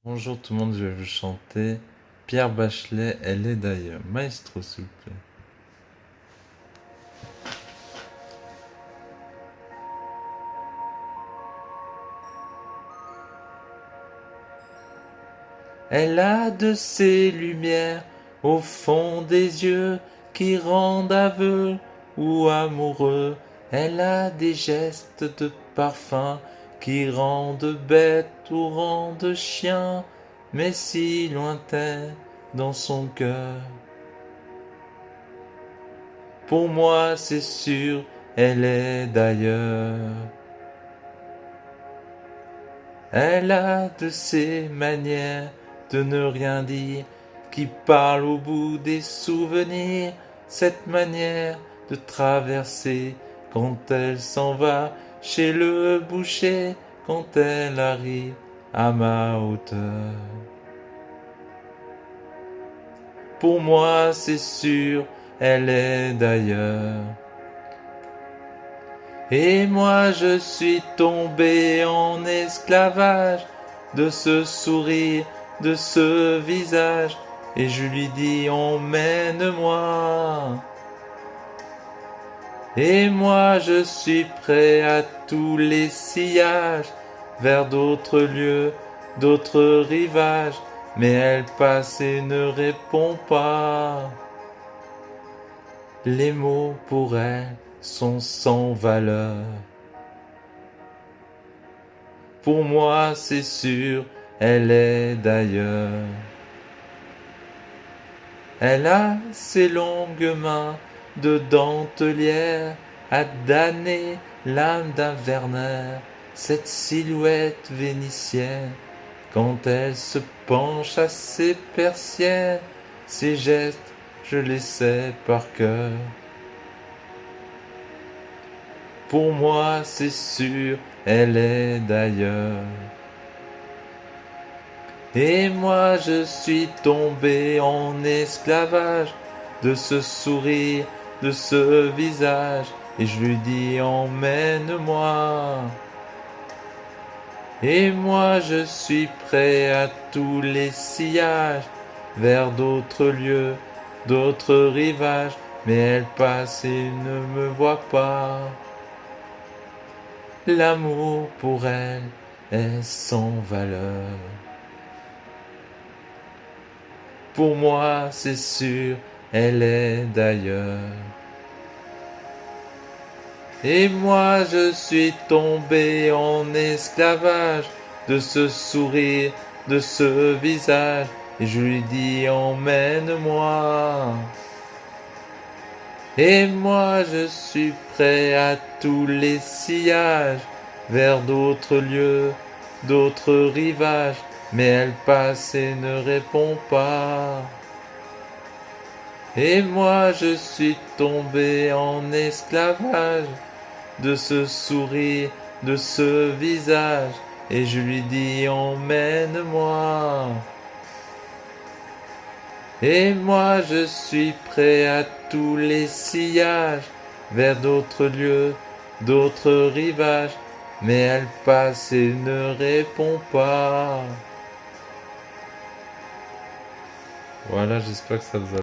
Bonjour tout le monde, je vais vous chanter Pierre Bachelet, elle est d'ailleurs. Maestro, s'il vous plaît. Elle a de ces lumières au fond des yeux qui rendent aveugle ou amoureux. Elle a des gestes de parfum qui rendent bête ou rendent chien, mais si lointain dans son cœur. Pour moi, c'est sûr, elle est d'ailleurs. Elle a de ces manières de ne rien dire qui parle au bout des souvenirs, cette manière de traverser quand elle s'en va chez le boucher, quand elle arrive à ma hauteur. Pour moi, c'est sûr, elle est d'ailleurs. Et moi je suis tombé en esclavage de ce sourire, de ce visage, et je lui dis emmène-moi. Et moi je suis prêt à tous les sillages, vers d'autres lieux, d'autres rivages, mais elle passe et ne répond pas. Les mots pour elle sont sans valeur. Pour moi, c'est sûr, elle est d'ailleurs. Elle a ses longues mains de dentelière à damner l'âme d'un Werner, cette silhouette vénitienne. Quand elle se penche à ses persiennes, ses gestes, je les sais par cœur. Pour moi, c'est sûr, elle est d'ailleurs. Et moi je suis tombé en esclavage de ce sourire, de ce visage, et je lui dis emmène-moi. Et moi je suis prêt à tous les sillages, vers d'autres lieux, d'autres rivages, mais elle passe et ne me voit pas. L'amour pour elle est sans valeur. Pour moi, c'est sûr, elle est d'ailleurs. Et moi, je suis tombé en esclavage de ce sourire, de ce visage, et je lui dis emmène-moi. Et moi, je suis prêt à tous les sillages, vers d'autres lieux, d'autres rivages, mais elle passe et ne répond pas. Et moi je suis tombé en esclavage de ce sourire, de ce visage, et je lui dis emmène-moi. Et moi je suis prêt à tous les sillages, vers d'autres lieux, d'autres rivages, mais elle passe et ne répond pas. Voilà, j'espère que ça vous a